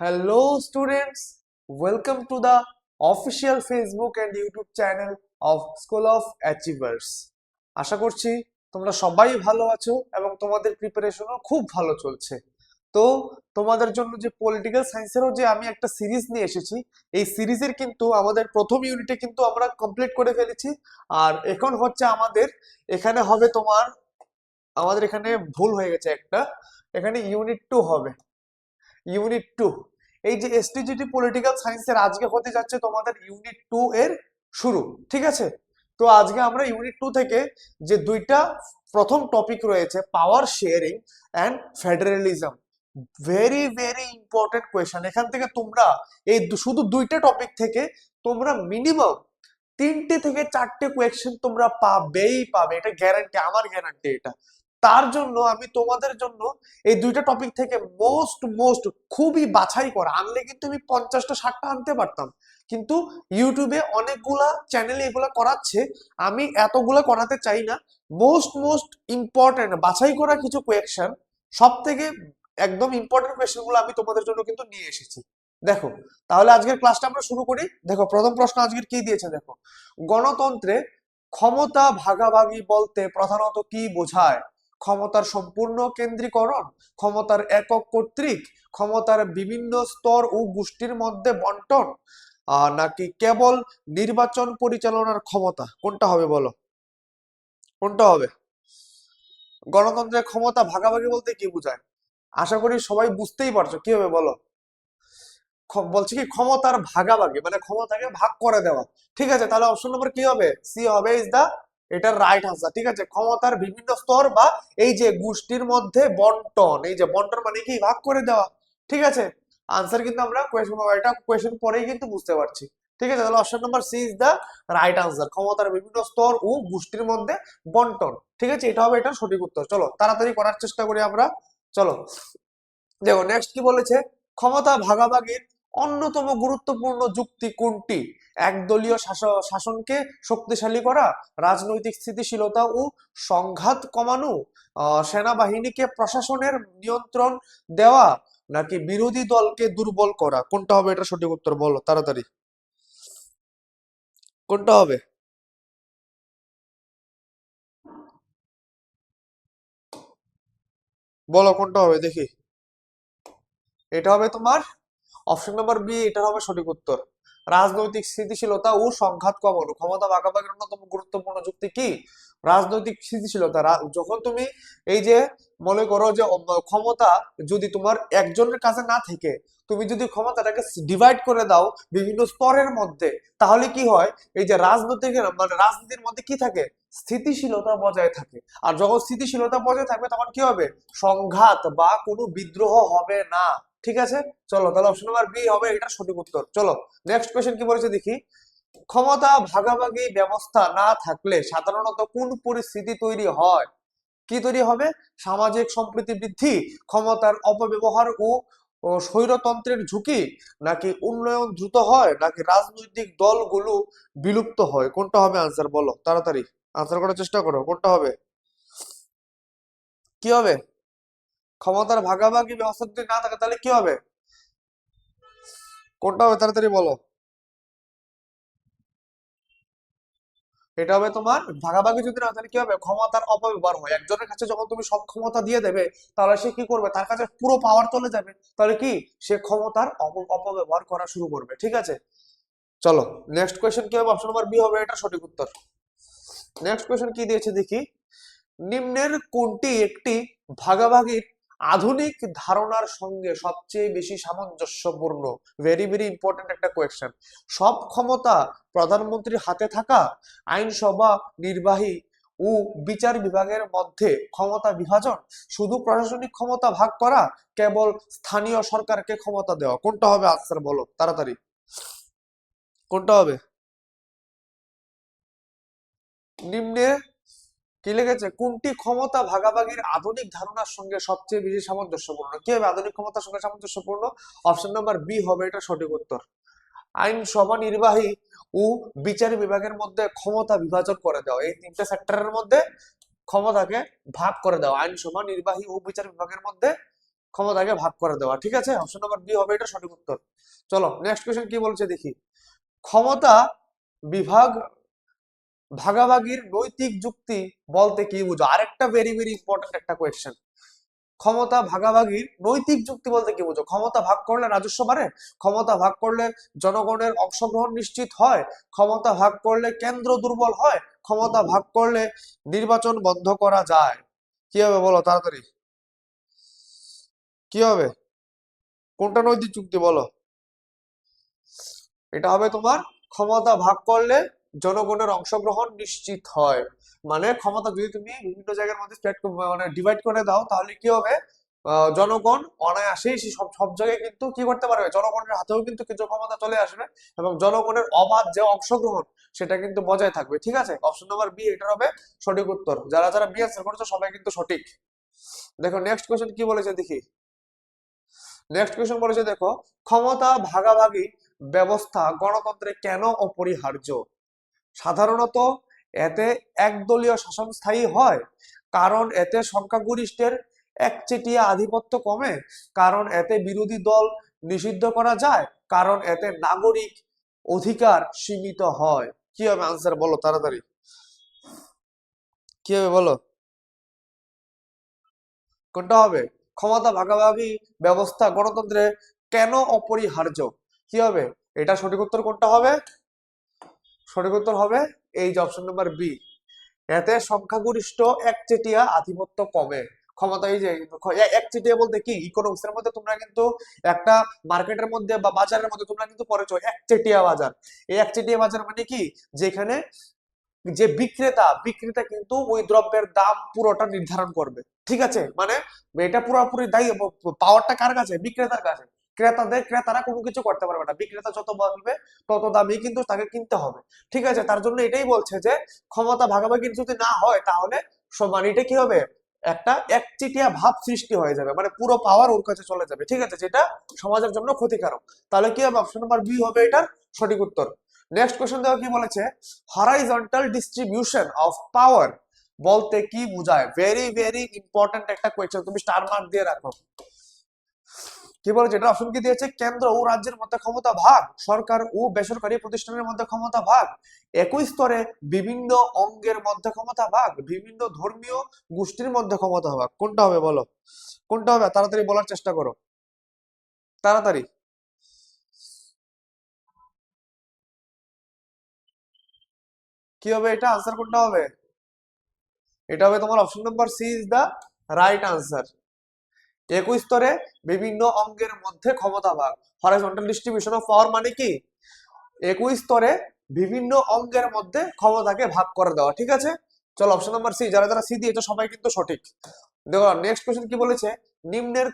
Hello, students. Welcome to the official Facebook and YouTube channel of School of Achievers. আশা করছি তোমরা সবাই ভালো আছো এবং তোমাদের প্রিপারেশনও খুব ভালো চলছে। তো তোমাদের জন্য যে পলিটিক্যাল সায়েন্সেরও যে আমি একটা সিরিজ নিয়ে এসেছি, এই সিরিজের কিন্তু আমাদের প্রথম ইউনিটে কিন্তু আমরা কমপ্লিট করে ফেলেছি। আর এখন হচ্ছে এখানে হবে আমাদের এখানে ভুল হয়ে গেছে একটা, এখানে ইউনিট 2 হবে। ইউনিট 2, এই যে এসটিজিটি পলিটিক্যাল সায়েন্সের আজকে হতে যাচ্ছে তোমাদের ইউনিট 2 এর শুরু, ঠিক আছে? তো আজকে আমরা ইউনিট 2 থেকে যে দুইটা প্রথম টপিক রয়েছে, power sharing and federalism, very very important question. এখান থেকে তোমরা শুধু দুইটা টপিক থেকে তোমরা মিনিমাম 3টে থেকে 4টে কোয়েশ্চেন তোমরা পাবে, এটা গ্যারান্টি, আমার গ্যারান্টি এটা। তার জন্য আমি তোমাদের জন্য এই দুইটা টপিক থেকে মোস্ট খুবই বাছাই করা, আনলে কিন্তু আমি 50টা 60টা আনতে পারতাম, কিন্তু ইউটিউবে অনেকগুলা চ্যানেলে এগুলা করাচ্ছে, আমি এতগুলা করাতে চাই না। মোস্ট ইম্পর্টেন্ট বাছাই করা কিছু কোয়েশ্চেন, সব থেকে একদম ইম্পর্টেন্ট কোয়েশ্চেন গুলো আমি তোমাদের জন্য কিন্তু নিয়ে এসেছি। দেখো, তাহলে আজকের ক্লাসটা আমরা শুরু করি। দেখো, প্রথম প্রশ্ন আজকের কি দিয়েছে দেখো, গণতন্ত্রে ক্ষমতা ভাগাভাগি বলতে প্রধানত কি বোঝায়? ক্ষমতার সম্পূর্ণ কেন্দ্রীকরণ, ক্ষমতার একক কর্তৃক, ক্ষমতার বিভিন্ন স্তর ও গোষ্ঠীর মধ্যে বন্টন, নাকি কেবল নির্বাচন পরিচালনার ক্ষমতা? কোনটা হবে বলো, কোনটা হবে? গণতন্ত্রের ক্ষমতা ভাগাভাগি বলতে কি বোঝায়? আশা করি সবাই বুঝতেই পারছো, কি হবে বলো? বলছে কি ক্ষমতার ভাগাভাগি মানে ক্ষমতাকে ভাগ করে দেওয়া, ঠিক আছে? তাহলে অপশন নম্বর কি হবে? সি হবে, ইজ দা এটার রাইট আনসার, ঠিক আছে? ক্ষমতার বিভিন্ন স্তর বা এই যে গোষ্ঠীর মধ্যে বন্টন, এই যে বন্টন মানে কি ভাগ করে দেওয়া, ঠিক আছে? আনসার কিন্তু আমরা কোয়েশ্চেন পরেই কিন্তু বুঝতে পারছি, ঠিক আছে? তাহলে option number C is the right answer, ক্ষমতার বিভিন্ন স্তর ও গোষ্ঠীর মধ্যে বন্টন, ঠিক আছে? এটা হবে এটার সঠিক উত্তর। চলো তাড়াতাড়ি করার চেষ্টা করি আমরা। চলো দেখো, নেক্সট কি বলেছে, ক্ষমতা ভাগাভাগির অন্যতম গুরুত্বপূর্ণ যুক্তি কোনটি? একদলীয় শাসনকে শক্তিশালী করা, রাজনৈতিক স্থিতিশীলতা ও সংঘাত কমানো, সেনাবাহিনীকে প্রশাসনের নিয়ন্ত্রণ দেওয়া, নাকি বিরোধী দলকে দুর্বল করা? কোনটা হবে এটা সঠিক উত্তর বলো তাড়াতাড়ি, কোনটা হবে? বলো কোনটা হবে দেখি। এটা হবে তোমার অপশন নাম্বার বি, এটার হবে সঠিক উত্তর। রাজনৈতিক স্থিতিশীলতা ও সংঘাত কমানো, ক্ষমতা ভাগাভাগির অন্যতম গুরুত্বপূর্ণ যুক্তি কি? রাজনৈতিক স্থিতিশীলতা। যখন তুমি এই যে মনে করো যে ক্ষমতা যদি তোমার একজনের কাছে না থেকে তুমি যদি ক্ষমতাটাকে ডিভাইড করে দাও বিভিন্ন স্তরের মধ্যে, তাহলে কি হয়, এই যে রাজনৈতিক মানে রাজনীতির মধ্যে কি থাকে, স্থিতিশীলতা বজায় থাকে। আর যখন স্থিতিশীলতা বজায় থাকবে তখন কি হবে, সংঘাত বা কোনো বিদ্রোহ হবে না, ঠিক আছে? চলো তাহলে অপশন নাম্বার বি হবে এটা সঠিক উত্তর। চলো নেক্সট কোয়েশ্চেন কি বলেছে দেখি, ক্ষমতা ভাগাভাগি ব্যবস্থা না থাকলে সাধারণত কোন পরিস্থিতি তৈরি হয়? কি তৈরি হবে? সামাজিক সম্প্রীতি বৃদ্ধি, ক্ষমতার অপব্যবহার ও স্বৈরতন্ত্রের ঝুঁকি, নাকি উন্নয়ন দ্রুত হয়, নাকি রাজনৈতিক দলগুলো বিলুপ্ত হয়? কোনটা হবে আনসার বলো তাড়াতাড়ি, আনসার করার চেষ্টা করো, কোনটা হবে, কি হবে? ক্ষমতার ভাগাভাগি ব্যবস্থা যদি না থাকে তাহলে কি হবে, কোনটা হবে তাড়াতাড়ি বলো। এটা হবে তোমার ভাগাভাগি যদি না, তাহলে কি হবে, ক্ষমতার অপব্যবহার হয়। একজনের কাছে যখন তুমি সব ক্ষমতা দিয়ে দেবে, তাহলে সে কি করবে, তার কাছে পুরো পাওয়ার চলে যাবে, তাহলে কি সে ক্ষমতার অপব্যবহার করা শুরু করবে, ঠিক আছে? চলো নেক্সট কোয়েশ্চেন কি হবে, অপশন নাম্বার বি হবে এটা সঠিক উত্তর। নেক্সট কোয়েশ্চেন কি দিয়েছে দেখি, নিম্নের কোনটি একটি ভাগাভাগির আধুনিক ধারণার সঙ্গে সবচেয়ে বেশি সামঞ্জস্যপূর্ণ? ভেরি ভেরি ইম্পর্টেন্ট একটা কোয়েশ্চেন। সব ক্ষমতা প্রধানমন্ত্রীর হাতে থাকা, আইনসভা, নির্বাহী ও বিচার বিভাগের মধ্যে ক্ষমতা বিভাজন, শুধু প্রশাসনিক ক্ষমতা ভাগ করা, কেবল স্থানীয় সরকারকে ক্ষমতা দেওয়া? কোনটা হবে আনসার বলো তাড়াতাড়ি, কোনটা হবে? নিম্নে কি লিখেছে, কোনটি ক্ষমতা ভাগাভাগির আধুনিক ধারণার সঙ্গে সবচেয়ে বেশি সামঞ্জস্যপূর্ণ? কি হবে আধুনিক ক্ষমতার সঙ্গে সামঞ্জস্যপূর্ণ? অপশন নাম্বার বি হবে এটা সঠিক উত্তর। আইনসভা, নির্বাহী ও বিচার বিভাগের মধ্যে ক্ষমতা বিভাজন করে দেওয়া, এই তিনটে সেক্টরের মধ্যে ক্ষমতাকে ভাগ করে দেওয়া, আইনসভা, নির্বাহী ও বিচার বিভাগের মধ্যে ক্ষমতাকে ভাগ করে দেওয়া। ঠিক আছে, অপশন নাম্বার বি হবে এটা সঠিক উত্তর। চলো নেক্সট কোয়েশ্চেন কি বলছে দেখি। ক্ষমতা বিভাগ ভাগাভাগির নৈতিক যুক্তি বলতে কি বুঝো? আরেকটা ভেরি ভেরি ইম্পর্টেন্ট একটা কোয়েশ্চেন। ক্ষমতা ভাগাভাগির নৈতিক যুক্তি বলতে কি বুঝো? ক্ষমতা ভাগ করলে রাজস্ব বাড়ে, ক্ষমতা ভাগ করলে জনগণের অংশগ্রহণ নিশ্চিত হয়, ক্ষমতা ভাগ করলে কেন্দ্র দুর্বল হয়, ক্ষমতা ভাগ করলে নির্বাচন বন্ধ করা যায়। কি হবে বলো তাড়াতাড়ি, কি হবে? কোনটা নৈতিক যুক্তি বলো? এটা হবে তোমার ক্ষমতা ভাগ করলে জনগণের অংশগ্রহণ নিশ্চিত হয়। মানে ক্ষমতা যদি তুমি বিভিন্ন জায়গার মধ্যে মানে ডিভাইড করে দাও, তাহলে কি হবে? জনগণ অনায়াসেই সব সব জায়গায় কিন্তু কি করতে পারবে, জনগণের হাতেও কিন্তু কিছু ক্ষমতা চলে আসবে এবং জনগণের অবাধ যে অংশগ্রহণ সেটা কিন্তু বজায় থাকবে। ঠিক আছে, অপশন নাম্বার বি এটা হবে সঠিক উত্তর। যারা যারা বি আনসার করেছো সবাই কিন্তু সঠিক। দেখো নেক্সট কোয়েশ্চেন কি বলেছে দেখি। নেক্সট কোয়েশ্চেন বলেছে দেখো, ক্ষমতা ভাগাভাগি ব্যবস্থা গণতন্ত্রে কেন অপরিহার্য? সাধারণত এতে একদলীয় শাসন স্থায়ী হয়, কারণ এতে সংখ্যাগরিষ্ঠের একচেটিয়া আধিপত্য কমে, কারণ এতে বিরোধী দল নিষিদ্ধ করা যায়, কারণ এতে নাগরিক অধিকার সীমিত হয়। কি হবে আনসার বলো তাড়াতাড়ি, কি হবে বলো? কোনটা হবে? ক্ষমতা ভাগাভাগি ব্যবস্থা গণতন্ত্রে কেন অপরিহার্য? কি হবে এটা সঠিক উত্তর? কোনটা হবে সঠিক উত্তর? হবে এই যে অপশন নাম্বার বি। এতে সংখ্যাগরিষ্ঠ একচেটিয়া আধিপত্য কমে। ক্ষমতা এই যে একচেটিয়া বলতে কি, ইকোনমিক্স এর মধ্যে তোমরা কিন্তু একটা মার্কেটের মধ্যে বা বাজারের মধ্যে তোমরা কিন্তু পড়েছো একচেটিয়া বাজার। এই একচেটিয়া বাজার মানে কি, যেখানে যে বিক্রেতা বিক্রেতা কিন্তু ওই দ্রব্যের দাম পুরোটা নির্ধারণ করবে। ঠিক আছে, মানে এটা পুরোপুরি দায়ী পাওয়ারটা কার কাছে? বিক্রেতার কাছে। ক্রেতারা কোনো কিছু করতে পারবে না, বিক্রেতা যত বলবে তত দামই কিন্তু তাকে কিনতে হবে। ঠিক আছে, তার জন্য এটাই বলছে যে ক্ষমতা ভাগাভাগি যদি না হয় তাহলে মানে এটা কি হবে, একটা একচেটিয়া ভাব সৃষ্টি হয়ে যাবে, মানে পুরো পাওয়ার ওর কাছে চলে যাবে। ঠিক আছে, যেটা সমাজের জন্য ক্ষতিকারক। তাহলে কি হবে? অপশন নাম্বার বি হবে এটার সঠিক উত্তর। নেক্সট কোশ্চেন দেখো কি বলেছে। হরাইজন্টাল ডিস্ট্রিবিউশন অফ পাওয়ার বলতে কি বোঝায়? ভেরি ভেরি ইম্পর্টেন্ট একটা কোয়েশ্চেন, তুমি স্টার মার্ক দিয়ে রাখো। কি বলেছে এটা? অপশন কি দিয়েছে? কেন্দ্র ও রাজ্যের মধ্যে ক্ষমতা ভাগ, সরকার ও বেসরকারি প্রতিষ্ঠানের মধ্যে ক্ষমতা ভাগ, একই স্তরে বিভিন্ন অঙ্গের মধ্যে ক্ষমতা ভাগ, বিভিন্ন ধর্মীয় গোষ্ঠীর মধ্যে ক্ষমতা ভাগ। কোনটা হবে বলো? কোনটা হবে তাড়াতাড়ি বলার চেষ্টা করো, তাড়াতাড়ি। কি হবে এটা? আনসার কোনটা হবে? এটা হবে তোমার option number C is the right answer. একই স্তরে বিভিন্ন অঙ্গের মধ্যে ক্ষমতা ভাগ, হরাইজন্টাল ডিস্ট্রিবিউশন অফ পাওয়ার মানে কি, একই স্তরে বিভিন্ন অঙ্গের মধ্যে ক্ষমতাকে ভাগ করে দেওয়া। ঠিক আছে, চলো অপশন নাম্বার সি, যারা যারা সি দিয়েছে সবাই কিন্তু সঠিক। দেখো নেক্সট কোশ্চেন কি বলেছে। নিম্নের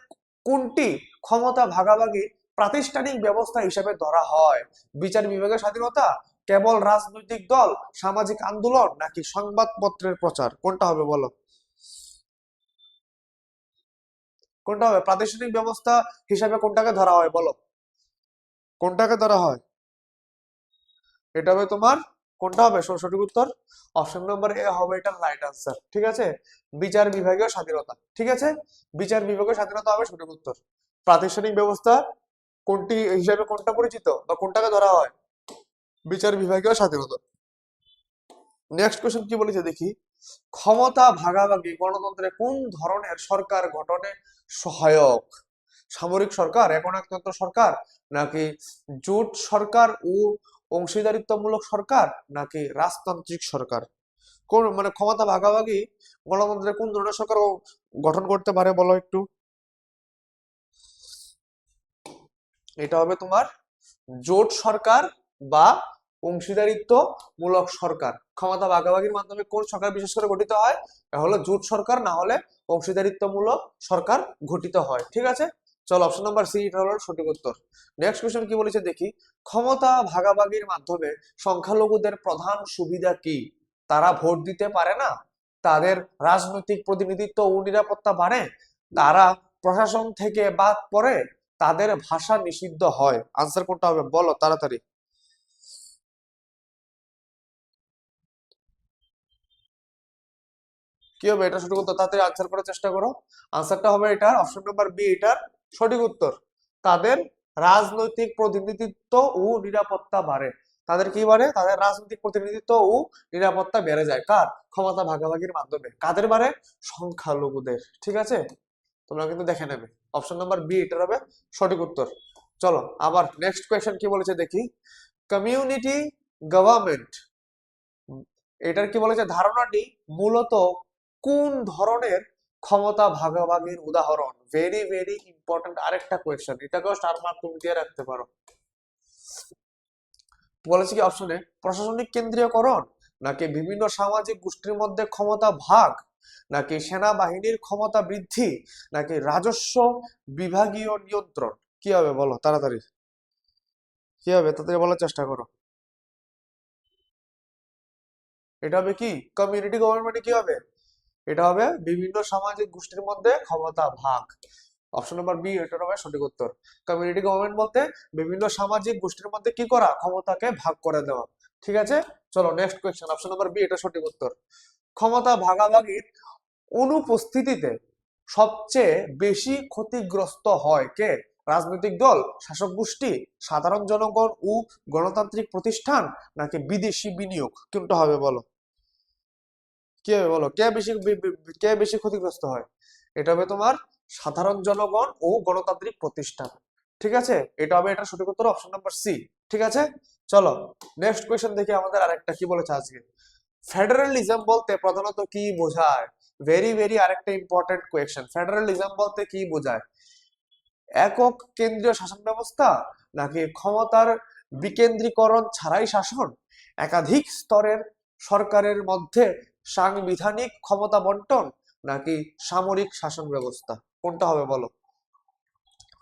কোনটি ক্ষমতা ভাগাভাগি প্রাতিষ্ঠানিক ব্যবস্থা হিসেবে ধরা হয়? বিচার বিভাগের স্বাধীনতা, কেবল রাজনৈতিক দল, সামাজিক আন্দোলন, নাকি সংবাদপত্রের প্রচার? কোনটা হবে বলো? কোনটা হবে প্রাতিষ্ঠানিক ব্যবস্থা হিসাবে? কোনটাকে ধরা হয় বলো? কোনটাকে ধরা হয়? এটা হবে তোমার কোনটা হবে সঠিক উত্তর? অপশন নম্বর এ হবে এটা রাইট আনসার। ঠিক আছে, বিচার বিভাগীয় স্বাধীনতা। ঠিক আছে, বিচার বিভাগীয় স্বাধীনতা হবে সঠিক উত্তর। প্রাতিষ্ঠানিক ব্যবস্থা কোনটি হিসাবে কোনটা পরিচিত বা কোনটাকে ধরা হয়? বিচার বিভাগীয় স্বাধীনতা। নেক্সট কোশ্চেন কি বলেছে দেখি। ক্ষমতা ভাগাভাগি গণতন্ত্রে কোন ধরনের সরকার গঠনে সহায়ক? সামরিক সরকার, একনায়কতন্ত্র সরকার, নাকি জোট সরকার ও অংশীদারিত্বমূলক সরকার, নাকি রাজতান্ত্রিক সরকার? কোন মানে ক্ষমতা ভাগাভাগি গণতন্ত্রে কোন ধরনের সরকার গঠন করতে পারে বলো একটু? এটা হবে তোমার জোট সরকার বা অংশীদারিত্বমূলক সরকার। ক্ষমতা ভাগাভাগির মাধ্যমে কোন সরকার বিশেষ করে গঠিত হয়? হলো জোট সরকার, না হলে অংশীদারিত্বমূলক সরকার গঠিত হয়। ঠিক আছে, চলো অপশন নাম্বার সি এটা হলো সঠিক উত্তর। নেক্সট কোশ্চেন কি বলেছে দেখি। ক্ষমতা ভাগাভাগির মাধ্যমে সংখ্যালঘুদের প্রধান সুবিধা কি? তারা ভোট দিতে পারে না, তাদের রাজনৈতিক প্রতিনিধিত্ব ও নিরাপত্তা বাড়ে, তারা প্রশাসন থেকে বাদ পড়ে, তাদের ভাষা নিষিদ্ধ হয়। আনসার কোনটা হবে বলো তাড়াতাড়ি, কি হবে এটা সঠিক উত্তর? তাড়াতাড়ি আনসার করার চেষ্টা করো। আনসারটা হবে এটার অপশন নাম্বার বি, এটার সঠিক উত্তর। তাদের রাজনৈতিক প্রতিনিধিত্ব ও নিরাপত্তা বাড়ে। তাদের কি বাড়ে? তাদের রাজনৈতিক প্রতিনিধিত্ব ও নিরাপত্তা বেড়ে যায়। কার? ক্ষমতা ভাগাভাগির মাধ্যমে। কাদের বাড়ে? সংখ্যালঘুদের। ঠিক আছে, তোমরা কিন্তু দেখে নেবে। অপশন নাম্বার বি এটার হবে সঠিক উত্তর। চলো আবার নেক্সট কোয়েশ্চেন কি বলেছে দেখি। কমিউনিটি গভর্নমেন্ট, এটার কি বলেছে ধারণাটি মূলত কোন ধরনের ক্ষমতা ভাগাভাগির উদাহরণ? ভেরি ভেরি ইম্পর্টেন্ট আরেকটা কোয়েশ্চেন, এটাকেও স্টার মার্ক তুমি দিয়ে রাখতে পারো। বলেছে কি অপশনে প্রশাসনিক কেন্দ্রীয়করণ, নাকি বিভিন্ন সামাজিক গোষ্ঠীর মধ্যে ক্ষমতা ভাগ, নাকি সেনাবাহিনীর ক্ষমতা বৃদ্ধি, নাকি রাজস্ব বিভাগীয় নিয়ন্ত্রণ? কি হবে বলো তাড়াতাড়ি, কি হবে তাড়াতাড়ি বলার চেষ্টা করো। এটা হবে কি কমিউনিটি গভর্নমেন্টে কি হবে? এটা হবে বিভিন্ন সামাজিক গোষ্ঠীর মধ্যে ক্ষমতা ভাগ। অপশন নাম্বার বি এটার হবে সঠিক উত্তর। কমিউনিটি গভর্নমেন্ট বলতে বিভিন্ন সামাজিক গোষ্ঠীর মধ্যে কি করা? ক্ষমতাকে ভাগ করে দেওয়া। ঠিক আছে, চলো next question, option number B এটা সঠিক উত্তর। ক্ষমতা ভাগাভাগির অনুপস্থিতিতে সবচেয়ে বেশি ক্ষতিগ্রস্ত হয় কে? রাজনৈতিক দল, শাসক গোষ্ঠী, সাধারণ জনগণ ও গণতান্ত্রিক প্রতিষ্ঠান, নাকি বিদেশি বিনিয়োগ? কোনটা হবে বলো? কি হবে বলো? কে বেশি ক্ষতিগ্রস্ত হয়? এটা হবে তোমার সাধারণ জনগণ ও গণতান্ত্রিক প্রতিষ্ঠান। ঠিক আছে, এটা হবে এটা সঠিক উত্তর অপশন নাম্বার সি। ঠিক আছে, চলো নেক্সট কোয়েশ্চেন দেখি আমাদের আরেকটা কি বলেছে আজকে। ফেডারেলিজম বলতে প্রধানত কি বোঝায়? ভেরি ভেরি আরেকটা ইম্পর্টেন্ট কোয়েশ্চেন। ফেডারেলিজম বলতে কি বোঝায়? একক কেন্দ্রীয় শাসন ব্যবস্থা, নাকি ক্ষমতার বিকেন্দ্রীকরণ ছাড়াই শাসন, একাধিক স্তরের সরকারের মধ্যে সাংবিধানিক ক্ষমতা বন্টন, নাকি সামরিক শাসন ব্যবস্থা? কোনটা হবে বলো?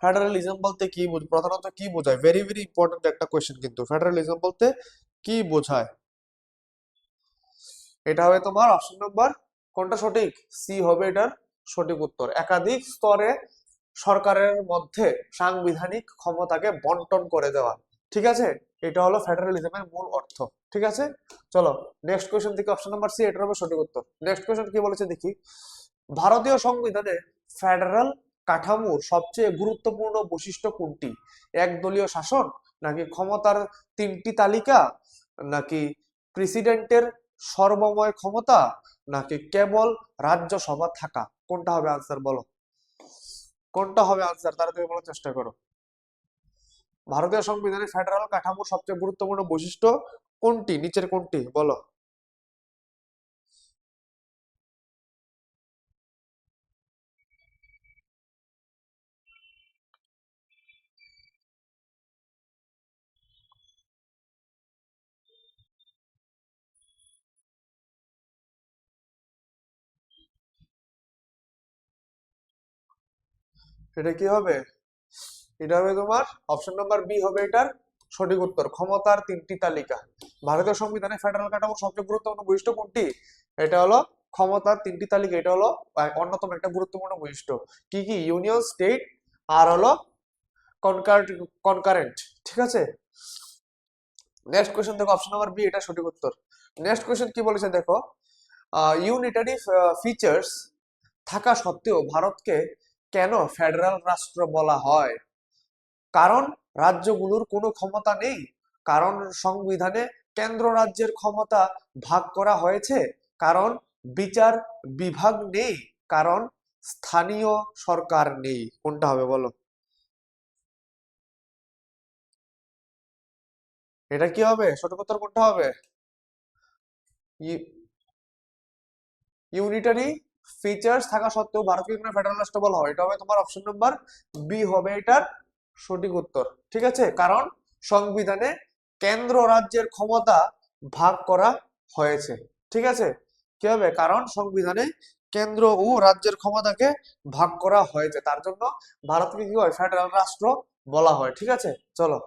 ফেডারেলিজম বলতে কি প্রধানত কি বোঝায়? ভেরি ভেরি ইম্পর্টেন্ট একটা কোয়েশ্চেন কিন্তু। ফেডারেলিজম বলতে কি বোঝায়? এটা হবে তোমার অপশন নাম্বার কোনটা সঠিক? সি হবে এটার সঠিক উত্তর। একাধিক স্তরে সরকারের মধ্যে সাংবিধানিক ক্ষমতাকে বন্টন করে দেওয়া। ঠিক আছে, এটা হলো ফেডারেলিজমের মূল অর্থ। ঠিক আছে, চলো নেক্সট কোয়েশ্চেন থেকে অপশন নাম্বার সি এটার হবে সঠিক উত্তর। নেক্সট কোয়েশ্চেন কি বলেছে দেখি। ভারতীয় সংবিধানে ফেডারেল কাঠামোর সবচেয়ে গুরুত্বপূর্ণ বৈশিষ্ট্য কোনটি? একদলীয় শাসন, নাকি ক্ষমতার তিনটি তালিকা, নাকি প্রেসিডেন্টের সর্বময় ক্ষমতা, নাকি কেবল রাজ্যসভা থাকা? কোনটা হবে আনসার বলো? কোনটা হবে আনসার? তাড়াতাড়ি বলার চেষ্টা করো। ভারতীয় সংবিধানে ফেডারেল কাঠামোর সবচেয়ে গুরুত্বপূর্ণ বৈশিষ্ট্য কোনটি? নিচের কোনটি বলো? এটা কি হবে? এটা হবে তোমার অপশন নাম্বার বি হবে এটার সঠিক উত্তর। ক্ষমতার তিনটি তালিকা। ভারতীয় সংবিধানে ফেডারেল কাঠামোর সবচেয়ে গুরুত্বপূর্ণ বৈশিষ্ট্য কোনটি? এটা হলো ক্ষমতার তিনটি তালিকা। এটা হলো অন্যতম একটা গুরুত্বপূর্ণ বৈশিষ্ট্য। কি কি? ইউনিয়ন, স্টেট, আর হলো কনকারেন্ট। ঠিক আছে, নেক্সট কোয়েশ্চেন দেখো, অপশন নাম্বার বি এটা সঠিক উত্তর। নেক্সট কোয়েশ্চেন কি বলেছে দেখো। ইউনিটারি ফিচার্স থাকা সত্ত্বেও ভারতকে কেন ফেডারেল রাষ্ট্র বলা হয়? কারণ রাজ্যগুলোর কোনো ক্ষমতা নেই, কারণ সংবিধানে কেন্দ্র রাজ্যের ক্ষমতা ভাগ করা হয়েছে, কারণ বিচার বিভাগ নেই, কারণ স্থানীয় সরকার নেই। কোনটা হবে বলো? এটা কি হবে সঠিক উত্তর? কোনটা হবে? ইউনিটারি ফিচার্স থাকা সত্ত্বেও ভারতকে কেন ফেডারেল রাষ্ট্র বলা হয়? এটা হবে তোমার অপশন নাম্বার বি হবে এটার সঠিক উত্তর। ঠিক আছে, কারণ সংবিধানে কেন্দ্র রাজ্যের ক্ষমতা ভাগ করা হয়েছে। ঠিক আছে, কি হবে? কারণ সংবিধানে কেন্দ্র ও রাজ্যের ক্ষমতাকে ভাগ করা হয়েছে, তার জন্য ভারতকে কি হয়? ফেডারেল রাষ্ট্র বলা হয়। ঠিক আছে, চলো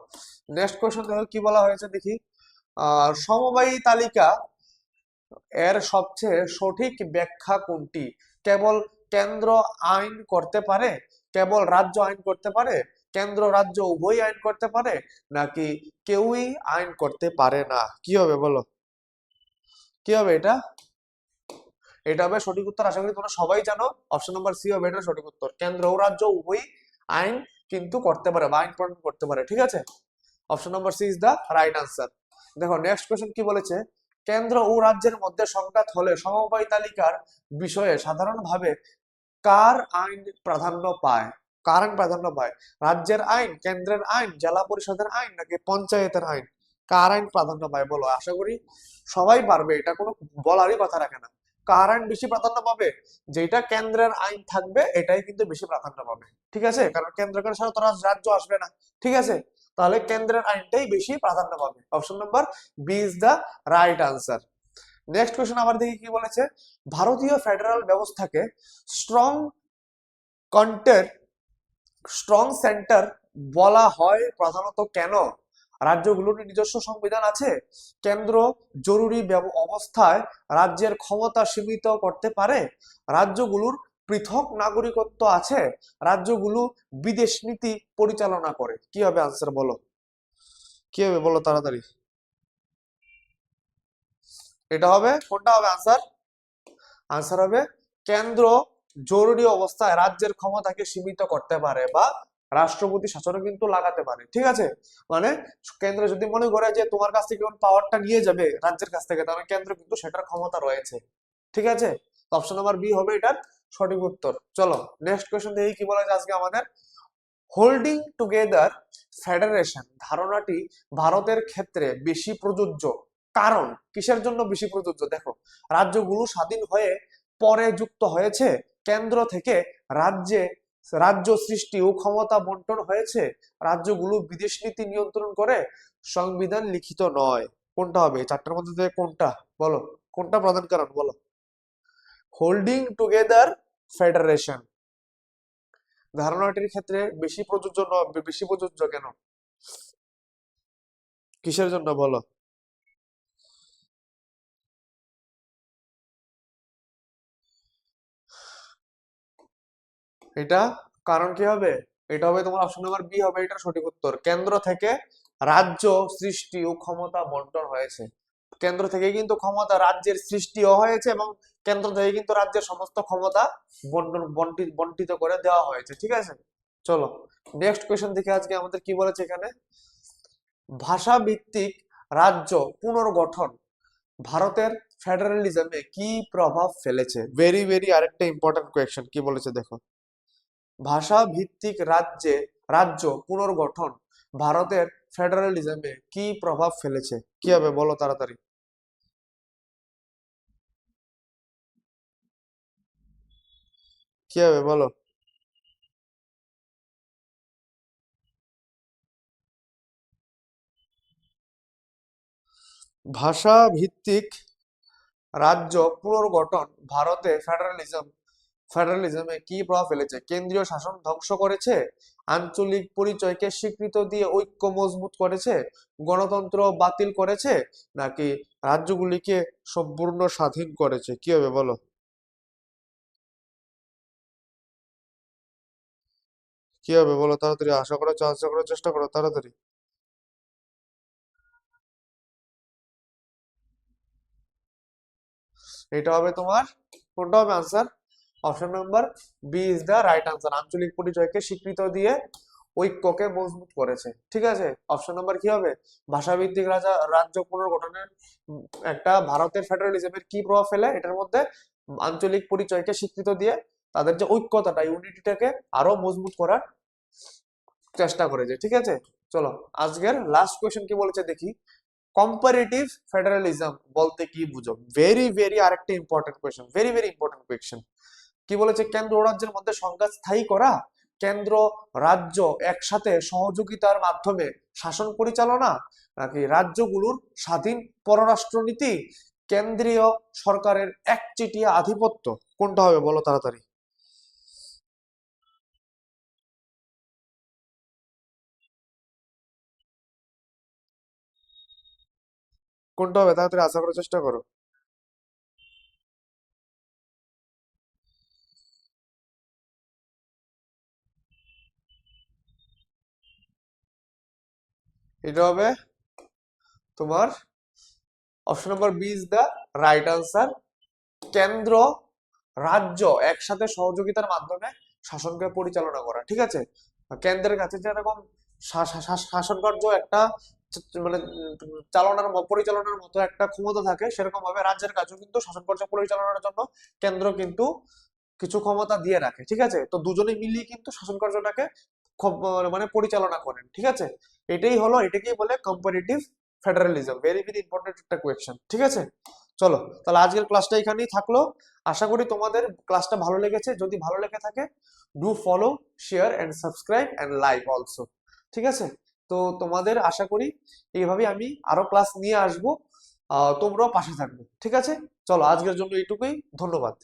নেক্সট কোয়েশ্চন দেখো কি বলা হয়েছে দেখি। সমবায়ী তালিকা এর সবচেয়ে সঠিক ব্যাখ্যা কোনটি? কেবল কেন্দ্র আইন করতে পারে, কেবল রাজ্য আইন করতে পারে, কেন্দ্র রাজ্য উভয় আইন করতে পারে, নাকি কেউই আইন করতে পারে না? কি হবে বলো? কি হবে এটা? এটা হবে সঠিক উত্তর। আশা করি তোমরা সবাই জানো, অপশন নাম্বার সি হবে এটা সঠিক উত্তর। কেন্দ্র ও রাজ্য উভয়ই আইন কিন্তু করতে পারে বা আইন প্রণয়ন করতে পারে, ঠিক আছে। Option number C is the right answer. দেখো নেক্সট কোশ্চেন কি বলেছে, কেন্দ্র ও রাজ্যের মধ্যে সংঘাত হলে সমবায় তালিকার বিষয়ে সাধারণভাবে কার আইন প্রাধান্য পায়? কার আইন প্রাধান্য পায়? রাজ্যের আইন, কেন্দ্রের আইন, জেলা পরিষদের আইন নাকি পঞ্চায়েতের আইন? কার আইন প্রাধান্য পায় বলো? আশা করি সবাই পারবে, এটা কোনো বলারই কথা রাখে না। কার আইন বেশি প্রাধান্য পাবে? যেটা কেন্দ্রের আইন থাকবে এটাই কিন্তু বেশি প্রাধান্য পাবে, ঠিক আছে, কারণ কেন্দ্রের সাথে তো রাজ্য আসবে না, ঠিক আছে। তাহলে কেন্দ্রের আইনটাই বেশি প্রাধান্য পাবে। Option number B is the right answer. Next question আবার দেখি কি বলেছে, ভারতীয় ফেডারেল ব্যবস্থাকে স্ট্রং কন্টের স্ট্রং সেন্টার বলা হয় প্রধানত কেন? রাজ্যগুলোর নিজস্ব সংবিধান আছে, কেন্দ্র জরুরি অবস্থায় রাজ্যের ক্ষমতা সীমিত করতে পারে, রাজ্যগুলোর পৃথক নাগরিকত্ব আছে, রাজ্যগুলো বিদেশ নীতি পরিচালনা করে। কি হবে আনসার বলো? কি হবে বলো তাড়াতাড়ি? এটা হবে, কোনটা হবে আনসার? আনসার হবে কেন্দ্র জরুরি অবস্থায় রাজ্যের ক্ষমতাকে সীমিত করতে পারে বা রাষ্ট্রপতি শাসনও কিন্তু লাগাতে পারে, ঠিক আছে। মানে কেন্দ্র যদি মনে করে যে তোমার কাছ থেকে কোন পাওয়ারটা নিয়ে যাবে রাজ্যের কাছ থেকে, তাহলে কেন্দ্র কিন্তু সেটার ক্ষমতা রয়েছে, ঠিক আছে। অপশন নাম্বার বি হবে এটার সঠিক উত্তর। চলো নেক্সট কোয়েশ্চেন দেখি কি বলা যায় আজকে আমাদের। হোল্ডিং টুগেদার ফেডারেশন ধারণাটি ভারতের ক্ষেত্রে বেশি প্রযোজ্য, কারণ কিসের জন্য বেশি প্রযোজ্য? দেখো, রাজ্যগুলো স্বাধীন হয়ে পরে যুক্ত হয়েছে, কেন্দ্র থেকে রাজ্যে রাজ্য সৃষ্টি ও ক্ষমতা বন্টন হয়েছে, রাজ্যগুলো বিদেশ নীতি নিয়ন্ত্রণ করে, সংবিধান লিখিত নয়। কোনটা হবে চারটার মধ্যে থেকে? কোনটা বলো, কোনটা প্রধান কারণ বলো? হোল্ডিং টুগেদার ফেডারেশন ধারণাটির ক্ষেত্রে বেশি প্রযোজ্য বেশি প্রযোজ্য কেন? কিসের জন্য বলো? এটা কারণ কি হবে? এটা হবে তোমার অপশন নাম্বার বি হবে এটা সঠিক উত্তর। কেন্দ্র থেকে রাজ্য সৃষ্টি ও ক্ষমতা বন্টন হয়েছে। কেন্দ্র থেকে কিন্তু ক্ষমতা রাজ্যের সৃষ্টিও হয়েছে এবং কেন্দ্র থেকে কিন্তু রাজ্যের সমস্ত ক্ষমতা বন্টিত করে দেওয়া হয়েছে, ঠিক আছে। চলো নেক্সট কোয়েশ্চেন দেখে আজকে আমাদের কি বলেছে এখানে, ভাষা ভিত্তিক রাজ্য পুনর্গঠন ভারতের ফেডারেলিজমে কি প্রভাব ফেলেছে? ভেরি ভেরি আরেকটা ইম্পর্টেন্ট কোয়েশ্চেন, কি বলেছে দেখো, ভাষা ভিত্তিক রাজ্য পুনর্গঠন ভারতের ফেডারেলিজমে কি প্রভাব ফেলেছে? কি হবে বলো তাড়াতাড়ি? কি হবে বলো? ভাষা ভিত্তিক রাজ্য পুনর্গঠন ভারতে ফেডারেলিজমে কি প্রভাব ফেলেছে? কেন্দ্রীয় শাসন ধ্বংস করেছে, আঞ্চলিক পরিচয়কে স্বীকৃতি দিয়ে ঐক্য মজবুত করেছে, গণতন্ত্র বাতিল করেছে, নাকি রাজ্যগুলিকে সম্পূর্ণ স্বাধীন করেছে? কি হবে বলো? কি হবে বলো তাড়াতাড়ি? আশা করার চেষ্টা করো তাড়াতাড়ি। এটা হবে তোমার, কোনটা হবে answer? Option number B is the right answer. আঞ্চলিক পরিচয়কে স্বীকৃত দিয়ে ঐক্যকে মজবুত করেছে, ঠিক আছে। অপশন নাম্বার কি হবে? ভাষাভিত্তিক রাজ্য পুনর্গঠনের একটা ভারতের ফেডারেলিজমের কি প্রভাব ফেলে এটার মধ্যে? আঞ্চলিক পরিচয়কে স্বীকৃত দিয়ে তাদের যে ঐক্যতাটা, ইউনিটিটাকে আরো মজবুত করার চেষ্টা করেছে, ঠিক আছে। চলো আজকের লাস্ট কোয়েশ্চেন কি বলেছে দেখি, কম্পারেটিভ ফেডারেলিজম বলতে কি বুঝো? ভেরি ভেরি আরেকটা important question, very very important question. কি বলেছে, কেন্দ্র ও রাজ্যের মধ্যে সংঘাত স্থায়ী করা, কেন্দ্র রাজ্য একসাথে সহযোগিতার মাধ্যমে শাসন পরিচালনা, নাকি রাজ্যগুলোর স্বাধীন পররাষ্ট্রনীতি, কেন্দ্রীয় সরকারের একচেটিয়া আধিপত্য? কোনটা হবে বলো তাড়াতাড়ি? কোনটা হবে তাড়াতাড়ি আশা করার চেষ্টা করো। এটা হবে তোমার option number B is the right answer. কেন্দ্র রাজ্য একসাথে সহযোগিতার মাধ্যমে শাসনকে পরিচালনা করা, ঠিক আছে? কেন্দ্রের কাছে যেরকম শাসন কার্য একটা মানে পরিচালনার মতো একটা ক্ষমতা থাকে, সেরকম ভাবে রাজ্যের কাছেও কিন্তু শাসন কার্য পরিচালনার জন্য কেন্দ্র কিন্তু কিছু ক্ষমতা দিয়ে রাখে, ঠিক আছে? তো দুজনে মিলিয়ে কিন্তু শাসন কার্যটাকে মানে পরিচালনা করেন, ঠিক আছে? এটাকেই বলে comparative federalism. Very very important একটা কোয়েশ্চেন, ঠিক আছে? চলো, তাহলে আজকের ক্লাসটা এখানেই থাকলো। আশা করি তোমাদের ক্লাসটা ভালো লেগেছে। যদি ভালো লেগে থাকে, do follow, share and subscribe and like also, ঠিক আছে? তো তোমাদের আশা করি এইভাবে আমি আরো ক্লাস নিয়ে আসবো, তোমরাও পাশে থাকবে, ঠিক আছে? চলো, আজকের জন্য এইটুকুই। ধন্যবাদ।